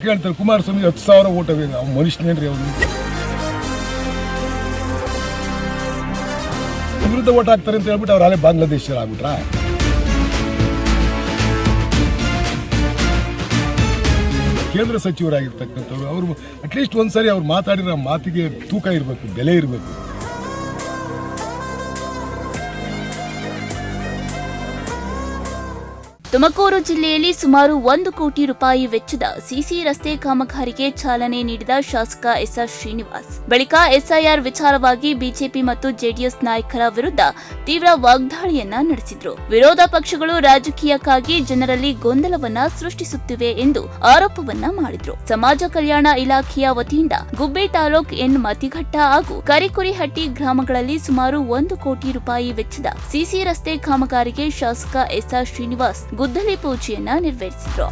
ಕೇಳ್ತಾರೆ ಕುಮಾರಸ್ವಾಮಿ 10,000 ಓಟ್ ಮನುಷ್ಯನೇನ್ರಿ ಅವನು ವಿರುದ್ಧ ಓಟ್ ಹಾಕ್ತಾರೆ ಅಂತ ಹೇಳ್ಬಿಟ್ಟು ಅವ್ರು ಅಲ್ಲೇ ಬಾಂಗ್ಲಾದೇಶ ಆಗ್ಬಿಟ್ರಾ? ಕೇಂದ್ರ ಸಚಿವರಾಗಿರ್ತಕ್ಕಂಥವ್ರು ಅವರು ಅಟ್ಲೀಸ್ಟ್ ಒಂದ್ಸರಿ ಅವ್ರು ಮಾತಾಡಿರೋ ಮಾತಿಗೆ ತೂಕ ಇರಬೇಕು, ಬೆಲೆ ಇರಬೇಕು. ತುಮಕೂರು ಜಿಲ್ಲೆಯಲ್ಲಿ ಸುಮಾರು 1 ಕೋಟಿ ರೂಪಾಯಿ ವೆಚ್ಚದ ಸಿಸಿ ರಸ್ತೆ ಕಾಮಗಾರಿಗೆ ಚಾಲನೆ ನೀಡಿದ ಶಾಸಕ ಎಸ್ಆರ್ ಶ್ರೀನಿವಾಸ್ ಬಳಿಕ ಎಸ್ಐಆರ್ ವಿಚಾರವಾಗಿ ಬಿಜೆಪಿ ಮತ್ತು ಜೆಡಿಎಸ್ ನಾಯಕರ ವಿರುದ್ಧ ತೀವ್ರ ವಾಗ್ದಾಳಿಯನ್ನ ನಡೆಸಿದ್ರು. ವಿರೋಧ ಪಕ್ಷಗಳು ರಾಜಕೀಯಕ್ಕಾಗಿ ಜನರಲ್ಲಿ ಗೊಂದಲವನ್ನ ಸೃಷ್ಟಿಸುತ್ತಿವೆ ಎಂದು ಆರೋಪವನ್ನ ಮಾಡಿದ್ರು. ಸಮಾಜ ಕಲ್ಯಾಣ ಇಲಾಖೆಯ ವತಿಯಿಂದ ಗುಬ್ಬಿ ತಾಲೂಕ್ ಎನ್ ಮತಿಘಟ್ಟ ಹಾಗೂ ಕರಿಕುರಿಹಟ್ಟಿ ಗ್ರಾಮಗಳಲ್ಲಿ ಸುಮಾರು 1 ಕೋಟಿ ರೂಪಾಯಿ ವೆಚ್ಚದ ಸಿಸಿ ರಸ್ತೆ ಕಾಮಗಾರಿಗೆ ಶಾಸಕ ಎಸ್ಆರ್ ಶ್ರೀನಿವಾಸ್ ಗುದ್ದಲಿ ಪೂಜೆಯನ್ನ ನೆರವೇರಿಸಿದ್ರು.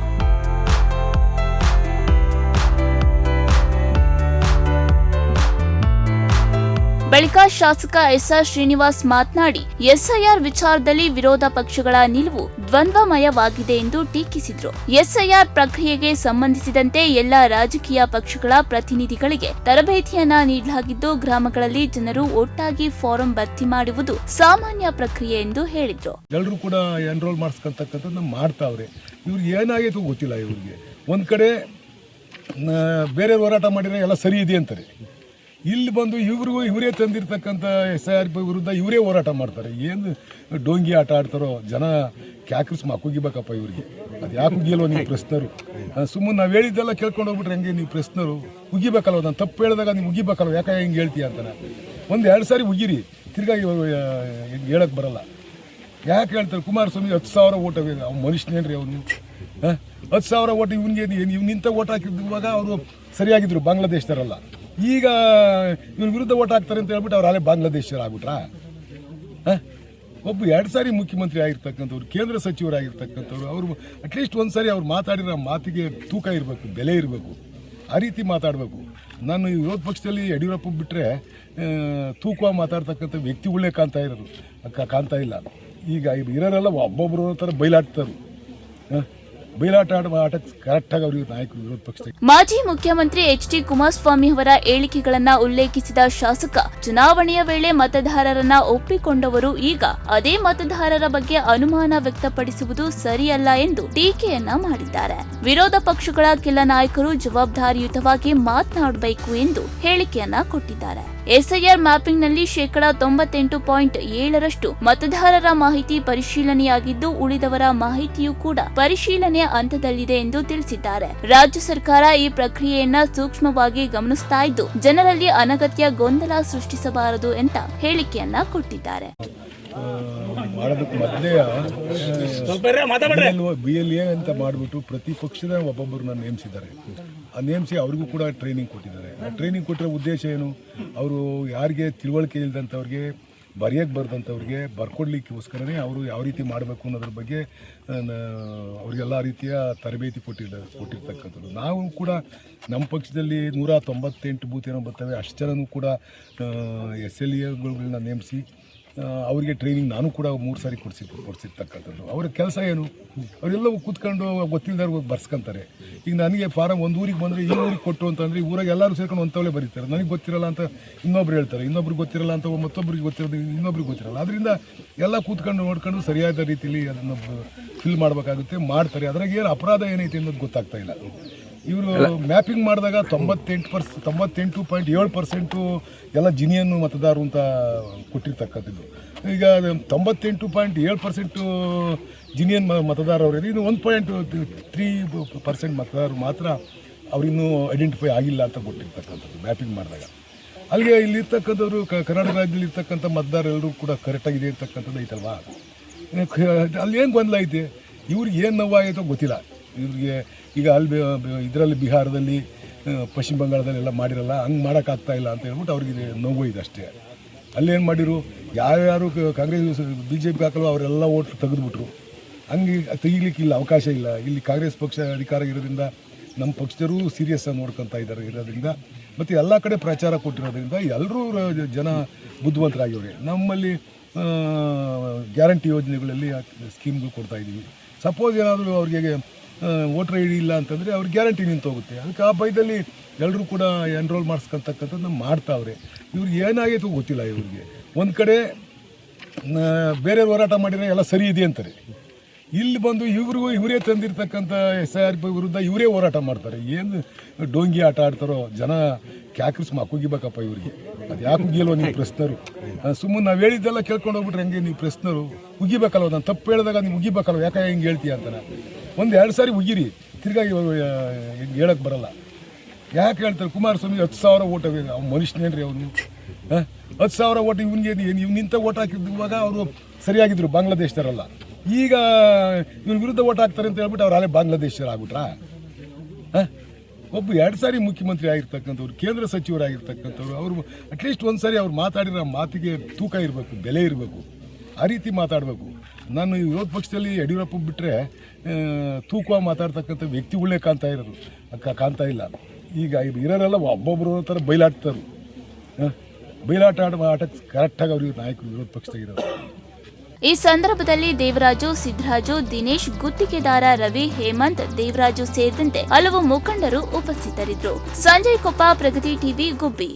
ಬಳಿಕ ಶಾಸಕ ಎಸ್ಆರ್ ಶ್ರೀನಿವಾಸ್ ಮಾತನಾಡಿ ಎಸ್ಐಆರ್ ವಿಚಾರದಲ್ಲಿ ವಿರೋಧ ಪಕ್ಷಗಳ ನಿಲುವು ದ್ವಂದ್ವಮಯವಾಗಿದೆ ಎಂದು ಟೀಕಿಸಿದ್ರು. ಎಸ್ಐಆರ್ ಪ್ರಕ್ರಿಯೆಗೆ ಸಂಬಂಧಿಸಿದಂತೆ ಎಲ್ಲಾ ರಾಜಕೀಯ ಪಕ್ಷಗಳ ಪ್ರತಿನಿಧಿಗಳಿಗೆ ತರಬೇತಿಯನ್ನ ನೀಡಲಾಗಿದ್ದು, ಗ್ರಾಮಗಳಲ್ಲಿ ಜನರು ಒಟ್ಟಾಗಿ ಫಾರಂ ಭರ್ತಿ ಮಾಡುವುದು ಸಾಮಾನ್ಯ ಪ್ರಕ್ರಿಯೆ ಎಂದು ಹೇಳಿದ್ರು. ಎಲ್ಲರೂ ಕೂಡ ಎನ್ರೋಲ್ ಮಾಡಿಸ್ಕೊಂತಕ್ಕಂಥದ್ದು ಮಾಡ್ತಾವ್ರೆ. ಇವ್ರಿಗೆ ಏನಾಗಿತ್ತು ಗೊತ್ತಿಲ್ಲ. ಇವ್ರಿಗೆ ಒಂದ್ ಕಡೆ ಬೇರೆ ಹೋರಾಟ ಮಾಡಿದ್ರೆ ಎಲ್ಲ ಸರಿ ಇದೆ ಅಂತಾರೆ, ಇಲ್ಲಿ ಬಂದು ಇವರೇ ತಂದಿರ್ತಕ್ಕಂಥ SIR ವಿರುದ್ಧ ಇವರೇ ಹೋರಾಟ ಮಾಡ್ತಾರೆ. ಏನು ಡೋಂಗಿ ಆಟ ಆಡ್ತಾರೋ ಜನ ಕ್ಯಾಕ್ರಿಸ್ ಕುಗಿಬೇಕಪ್ಪ ಇವ್ರಿಗೆ. ಅದು ಯಾಕೆ ಕುಗಿಯಲ್ವ ನೀವು ಪ್ರಶ್ನರು? ಸುಮ್ಮನೆ ನಾವು ಹೇಳಿದ್ದೆಲ್ಲ ಕೇಳ್ಕೊಂಡು ಹೋಗ್ಬಿಟ್ರೆ ಹೆಂಗೆ ನೀವು ಪ್ರಶ್ನರು ಉಗಿಬೇಕಲ್ವ? ನಾನು ತಪ್ಪು ಹೇಳಿದಾಗ ನೀವು ಉಗಿಬೇಕಲ್ವ? ಯಾಕೆ ಹಿಂಗೆ ಹೇಳ್ತೀಯ ಅಂತಾನೆ. 1-2 ಸಾರಿ ಉಗಿರಿ, ತಿರ್ಗಾ ಹೇಳಕ್ಕೆ ಬರಲ್ಲ. ಯಾಕೆ ಹೇಳ್ತಾರೆ ಕುಮಾರಸ್ವಾಮಿ 10,000 ಓಟ್ ಮನುಷ್ಯನೇನ್ರಿ ಅವನು? 10,000 ಓಟ್ ಇವ್ನಿಗೆ ನಿಂತ ಓಟ್ ಹಾಕಿದ್ವಾಗ ಅವರು ಸರಿಯಾಗಿದ್ರು, ಬಾಂಗ್ಲಾದೇಶದವರಲ್ಲ. ಈಗ ಇವ್ರ ವಿರುದ್ಧ ಓಟ್ ಹಾಕ್ತಾರೆ ಅಂತ ಹೇಳ್ಬಿಟ್ಟು ಅವ್ರು ಅಲ್ಲೇ ಬಾಂಗ್ಲಾದೇಶ ಆಗ್ಬಿಟ್ರಾ? ಒಬ್ಬ 2 ಸಾರಿ ಮುಖ್ಯಮಂತ್ರಿ ಆಗಿರ್ತಕ್ಕಂಥವ್ರು, ಕೇಂದ್ರ ಸಚಿವರಾಗಿರ್ತಕ್ಕಂಥವ್ರು, ಅವರು ಅಟ್ಲೀಸ್ಟ್ ಒಂದ್ಸರಿ ಅವ್ರು ಮಾತಾಡಿರೋ ಮಾತಿಗೆ ತೂಕ ಇರಬೇಕು, ಬೆಲೆ ಇರಬೇಕು. ಆ ರೀತಿ ಮಾತಾಡಬೇಕು. ನಾನು ವಿರೋಧ ಪಕ್ಷದಲ್ಲಿ ಯಡಿಯೂರಪ್ಪ ಬಿಟ್ಟರೆ ತೂಕವಾಗಿ ಮಾತಾಡ್ತಕ್ಕಂಥ ವ್ಯಕ್ತಿಗಳೇ ಕಾಣ್ತಾ ಇಲ್ಲ. ಈಗ ಇರೋರೆಲ್ಲ ಒಬ್ಬೊಬ್ಬರು ಥರ ಬಯಲಾಡ್ತಾರೆ. ಬಯಲಾಟ ಆಡುವ ಆಟಕ್ಕೆ ಕರೆಕ್ಟಾಗಿ ಅವರಿಗೆ ನಾಯಕರು ವಿರೋಧ ಪಕ್ಷ. ಮಾಜಿ ಮುಖ್ಯಮಂತ್ರಿ ಎಚ್.ಡಿ. ಕುಮಾರಸ್ವಾಮಿ ಅವರ ಹೇಳಿಕೆಗಳನ್ನ ಉಲ್ಲೇಖಿಸಿದ ಶಾಸಕ, ಚುನಾವಣೆಯ ವೇಳೆ ಮತದಾರರನ್ನ ಒಪ್ಪಿಕೊಂಡವರು ಈಗ ಅದೇ ಮತದಾರರ ಬಗ್ಗೆ ಅನುಮಾನ ವ್ಯಕ್ತಪಡಿಸುವುದು ಸರಿಯಲ್ಲ ಎಂದು ಟೀಕೆಯನ್ನ ಮಾಡಿದ್ದಾರೆ. ವಿರೋಧ ಪಕ್ಷಗಳ ಕೆಲ ನಾಯಕರು ಜವಾಬ್ದಾರಿಯುತವಾಗಿ ಮಾತನಾಡಬೇಕು ಎಂದು ಹೇಳಿಕೆಯನ್ನ ಕೊಟ್ಟಿದ್ದಾರೆ. ಎಸ್ಐಆರ್ ಮ್ಯಾಪಿಂಗ್ನಲ್ಲಿ 98.7% ಮತದಾರರ ಮಾಹಿತಿ ಪರಿಶೀಲನೆಯಾಗಿದ್ದು, ಉಳಿದವರ ಮಾಹಿತಿಯೂ ಕೂಡ ಪರಿಶೀಲನೆಯ ಹಂತದಲ್ಲಿದೆ ಎಂದು ತಿಳಿಸಿದ್ದಾರೆ. ರಾಜ್ಯ ಸರ್ಕಾರ ಈ ಪ್ರಕ್ರಿಯೆಯನ್ನ ಸೂಕ್ಷ್ಮವಾಗಿ ಗಮನಿಸ್ತಾ ಇದ್ದು, ಜನರಲ್ಲಿ ಅನಗತ್ಯ ಗೊಂದಲ ಸೃಷ್ಟಿಸಬಾರದು ಅಂತ ಹೇಳಿಕೆಯನ್ನ ಕೊಟ್ಟಿದ್ದಾರೆ. ಮಾಡೋದಕ್ಕೆ ಮೊದಲೇ BLA ಅಂತ ಮಾಡಿಬಿಟ್ಟು ಪ್ರತಿ ಪಕ್ಷದ ಒಬ್ಬೊಬ್ಬರನ್ನ ನೇಮಿಸಿದ್ದಾರೆ. ಆ ನೇಮಿಸಿ ಅವ್ರಿಗೂ ಕೂಡ ಟ್ರೈನಿಂಗ್ ಕೊಟ್ಟಿದ್ದಾರೆ. ಆ ಟ್ರೈನಿಂಗ್ ಕೊಟ್ಟಿರೋ ಉದ್ದೇಶ ಏನು? ಅವರು ಯಾರಿಗೆ ತಿಳುವಳಿಕೆ ಇಲ್ಲದಂಥವ್ರಿಗೆ, ಬರೆಯೋಕ್ಕೆ ಬರ್ದಂಥವ್ರಿಗೆ ಬರ್ಕೊಡ್ಲಿಕ್ಕೋಸ್ಕರನೇ ಅವರು ಯಾವ ರೀತಿ ಮಾಡಬೇಕು ಅನ್ನೋದ್ರ ಬಗ್ಗೆ ಅವ್ರಿಗೆಲ್ಲ ರೀತಿಯ ತರಬೇತಿ ಕೊಟ್ಟಿರ್ತಕ್ಕಂಥದ್ದು. ನಾವು ಕೂಡ ನಮ್ಮ ಪಕ್ಷದಲ್ಲಿ 198 ಬೂತ್ ಏನೋ ಬರ್ತವೆ, ಅಷ್ಟು ಜನನೂ ಕೂಡ SLAಗಳನ್ನ ನೇಮಿಸಿ ಅವರಿಗೆ ಟ್ರೈನಿಂಗ್ ನಾನು ಕೂಡ 3 ಸಾರಿ ಕೊಡಿಸಿರ್ತಕ್ಕಂಥದ್ದು. ಅವ್ರ ಕೆಲಸ ಏನು? ಅವರೆಲ್ಲವೂ ಕೂತ್ಕೊಂಡು ಗೊತ್ತಿಲ್ಲದವ್ರು ಬರ್ಸ್ಕೊಂತಾರೆ. ಈಗ ನನಗೆ ಫಾರಮ್ ಒಂದು ಊರಿಗೆ ಬಂದರೆ ಈ ಊರಿಗೆ ಕೊಟ್ಟು ಅಂತಂದರೆ ಊರಾಗ ಎಲ್ಲರೂ ಸೇರ್ಕೊಂಡು ಒಂತವಳೆ ಬರೀತಾರೆ. ನನಗೆ ಗೊತ್ತಿರಲ್ಲ ಅಂತ ಇನ್ನೊಬ್ರು ಹೇಳ್ತಾರೆ, ಇನ್ನೊಬ್ರಿಗೆ ಗೊತ್ತಿರಲ್ಲ ಅಂತ ಮತ್ತೊಬ್ಬರಿಗೆ ಗೊತ್ತಿರೋದು ಇನ್ನೊಬ್ರಿಗೆ ಗೊತ್ತಿರಲ್ಲ. ಅದರಿಂದ ಎಲ್ಲ ಕೂತ್ಕೊಂಡು ನೋಡ್ಕೊಂಡು ಸರಿಯಾದ ರೀತಿಯಲ್ಲಿ ಅದನ್ನು ಫಿಲ್ ಮಾಡಬೇಕಾಗುತ್ತೆ, ಮಾಡ್ತಾರೆ. ಅದ್ರಾಗ ಏನು ಅಪರಾಧ ಏನೈತೆ ಅನ್ನೋದು ಗೊತ್ತಾಗ್ತಾ ಇಲ್ಲ. ಇವರು ಮ್ಯಾಪಿಂಗ್ ಮಾಡಿದಾಗ 98.7% ಎಲ್ಲ ಜಿನಿಯನ್ನು ಮತದಾರರು ಅಂತ ಕೊಟ್ಟಿರ್ತಕ್ಕಂಥದ್ದು. ಈಗ 98.7% ಜಿನಿಯನ್ ಮತದಾರರು, ಇನ್ನು 1.3% ಮತದಾರರು ಮಾತ್ರ ಅವರಿನ್ನೂ ಐಡೆಂಟಿಫೈ ಆಗಿಲ್ಲ ಅಂತ ಕೊಟ್ಟಿರ್ತಕ್ಕಂಥದ್ದು ಮ್ಯಾಪಿಂಗ್ ಮಾಡಿದಾಗ. ಅಲ್ಲಿಗೆ ಇಲ್ಲಿರ್ತಕ್ಕಂಥವ್ರು ಕರ್ನಾಟಕ ರಾಜ್ಯದಲ್ಲಿ ಇರ್ತಕ್ಕಂಥ ಮತದಾರರೆಲ್ಲರೂ ಕೂಡ ಕರೆಕ್ಟಾಗಿದೆ ಇರ್ತಕ್ಕಂಥದ್ದು ಐತಲ್ವಾ? ಅಲ್ಲಿ ಏನು ಗೊಂದಲ ಐತೆ? ಇವ್ರಿಗೆ ಏನು ನೋವಾಗೈತೋ ಗೊತ್ತಿಲ್ಲ. ಇವ್ರಿಗೆ ಈಗ ಇದರಲ್ಲಿ ಬಿಹಾರದಲ್ಲಿ, ಪಶ್ಚಿಮ ಬಂಗಾಳದಲ್ಲೆಲ್ಲ ಮಾಡಿರಲ್ಲ, ಹಂಗೆ ಮಾಡೋಕ್ಕಾಗ್ತಾ ಇಲ್ಲ ಅಂತ ಹೇಳ್ಬಿಟ್ಟು ಅವ್ರಿಗೆ ನೋವು ಇದೆ ಅಷ್ಟೇ. ಅಲ್ಲೇನು ಮಾಡಿರು, ಯಾರ್ಯಾರು ಕಾಂಗ್ರೆಸ್ BJP ಹಾಕಲ್ವ ಅವರೆಲ್ಲ ಓಟ್ ತೆಗೆದುಬಿಟ್ರು. ಹಂಗೆ ತೆಗಿಲಿಕ್ಕೆ ಇಲ್ಲ, ಅವಕಾಶ ಇಲ್ಲ. ಇಲ್ಲಿ ಕಾಂಗ್ರೆಸ್ ಪಕ್ಷ ಅಧಿಕಾರ ಇರೋದ್ರಿಂದ ನಮ್ಮ ಪಕ್ಷದವರು ಸೀರಿಯಸ್ ಆಗಿ ನೋಡ್ಕೊತಾ ಇರೋದ್ರಿಂದ ಮತ್ತು ಎಲ್ಲ ಕಡೆ ಪ್ರಚಾರ ಕೊಟ್ಟಿರೋದ್ರಿಂದ ಎಲ್ಲರೂ ಜನ ಬುದ್ಧಿವಂತರಾಗಿವ್ರೆ. ನಮ್ಮಲ್ಲಿ ಗ್ಯಾರಂಟಿ ಯೋಜನೆಗಳಲ್ಲಿ ಸ್ಕೀಮ್ಗಳು ಕೊಡ್ತಾಯಿದ್ದೀವಿ. ಸಪೋಸ್ ಏನಾದರೂ ಅವ್ರಿಗೆ ವೋಟರ್ ಐ ಡಿ ಇಲ್ಲ ಅಂತಂದರೆ ಅವ್ರ ಗ್ಯಾರಂಟಿ ನಿಂತು ಹೋಗುತ್ತೆ. ಅದಕ್ಕೆ ಆ ಭಯದಲ್ಲಿ ಎಲ್ಲರೂ ಕೂಡ ಎನ್ರೋಲ್ ಮಾಡಿಸ್ಕೊತಕ್ಕಂಥದ್ದು ಮಾಡ್ತಾವ್ರೆ. ಇವ್ರಿಗೆ ಏನಾಗೈತೆ ಗೊತ್ತಿಲ್ಲ. ಇವ್ರಿಗೆ ಒಂದು ಕಡೆ ಬೇರೆ ಹೋರಾಟ ಮಾಡಿದರೆ ಎಲ್ಲ ಸರಿ ಇದೆ ಅಂತಾರೆ, ಇಲ್ಲಿ ಬಂದು ಇವರೇ ತಂದಿರ್ತಕ್ಕಂಥ SIR ವಿರುದ್ಧ ಇವರೇ ಹೋರಾಟ ಮಾಡ್ತಾರೆ. ಏನು ಡೋಂಗಿ ಆಟ ಆಡ್ತಾರೋ ಜನ ಕ್ಯಾಕ್ರಿಸ್ ಕುಗಿಬೇಕಪ್ಪ ಇವ್ರಿಗೆ. ಅದು ಯಾಕೆ ಉಗಿಯಲ್ವ ನೀವು ಪ್ರಶ್ನರು? ಸುಮ್ಮನೆ ನಾವು ಹೇಳಿದ್ದೆಲ್ಲ ಕೇಳ್ಕೊಂಡು ಹೋಗ್ಬಿಟ್ರೆ ಹೆಂಗೆ ನೀವು ಪ್ರಶ್ನರು ಉಗಿಬೇಕಲ್ವ? ನಾನು ತಪ್ಪು ಹೇಳಿದಾಗ ನೀವು ಉಗಿಬೇಕಲ್ವ? ಯಾಕೆ ಹಿಂಗೆ ಹೇಳ್ತೀಯ ಅಂತಾನೆ. 1-2 ಸಾರಿ ಉಗಿರಿ, ತಿರ್ಗಾಗಿ ಹಿಂಗೆ ಹೇಳಕ್ಕೆ ಬರಲ್ಲ. ಯಾಕೆ ಹೇಳ್ತಾರೆ? ಕುಮಾರಸ್ವಾಮಿ 10,000 ಓಟ್ ಅವ್ನು ಮನುಷ್ಯನೇನ್ರಿ ಅವನು? 10,000 ಓಟ್ ಇವ್ನಿಂತ ಓಟ್ ಹಾಕಿದ್ದಾಗ ಅವರು ಸರಿಯಾಗಿದ್ರು, ಬಾಂಗ್ಲಾದೇಶದವರಲ್ಲ. ಈಗ ಇವ್ನ ವಿರುದ್ಧ ಓಟ್ ಹಾಕ್ತಾರೆ ಅಂತ ಹೇಳ್ಬಿಟ್ಟು ಅವ್ರು ಅಲ್ಲೇ ಬಾಂಗ್ಲಾದೇಶರು ಆಗ್ಬಿಟ್ರಾ? ಒಬ್ಬ 2 ಸಾರಿ ಮುಖ್ಯಮಂತ್ರಿ ಆಗಿರ್ತಕ್ಕಂಥವ್ರು, ಕೇಂದ್ರ ಸಚಿವರಾಗಿರ್ತಕ್ಕಂಥವ್ರು, ಅವರು ಅಟ್ಲೀಸ್ಟ್ ಒಂದು ಸಾರಿ ಅವ್ರು ಮಾತಾಡಿರೋ ಮಾತಿಗೆ ತೂಕ ಇರಬೇಕು, ಬೆಲೆ ಇರಬೇಕು. ಆ ರೀತಿ ಮಾತಾಡಬೇಕು. ನಾನು ವಿರೋಧ ಪಕ್ಷದಲ್ಲಿ ಯಡಿಯೂರಪ್ಪ ಬಿಟ್ಟರೆ ತೂಕವಾಗಿ ಮಾತಾಡ್ತಕ್ಕಂಥ ವ್ಯಕ್ತಿಗಳೇ ಕಾಣ್ತಾ ಇಲ್ಲ. ಈಗ ಇರೋರೆಲ್ಲ ಒಬ್ಬೊಬ್ಬರು ಥರ ಬಯಲಾಡ್ತಾರೆ. ಬಯಲಾಟ ಆಡುವ ಆಟಕ್ಕೆ ಕರೆಕ್ಟಾಗಿ ಅವ್ರಿಗೆ ನಾಯಕರು ವಿರೋಧ ಪಕ್ಷದಾಗಿರೋರು. ಈ ಸಂದರ್ಭದಲ್ಲಿ ದೇವರಾಜು, ಸಿದ್ದರಾಜು, ದಿನೇಶ್, ಗುತ್ತಿಗೆದಾರ ರವಿ, ಹೇಮಂತ್, ದೇವರಾಜು ಸೇರಿದಂತೆ ಹಲವು ಮುಖಂಡರು ಉಪಸ್ಥಿತರಿದ್ದರು. ಸಂಜಯ್ ಕೊಪ್ಪ, ಪ್ರಗತಿ ಟಿವಿ, ಗುಬ್ಬಿ.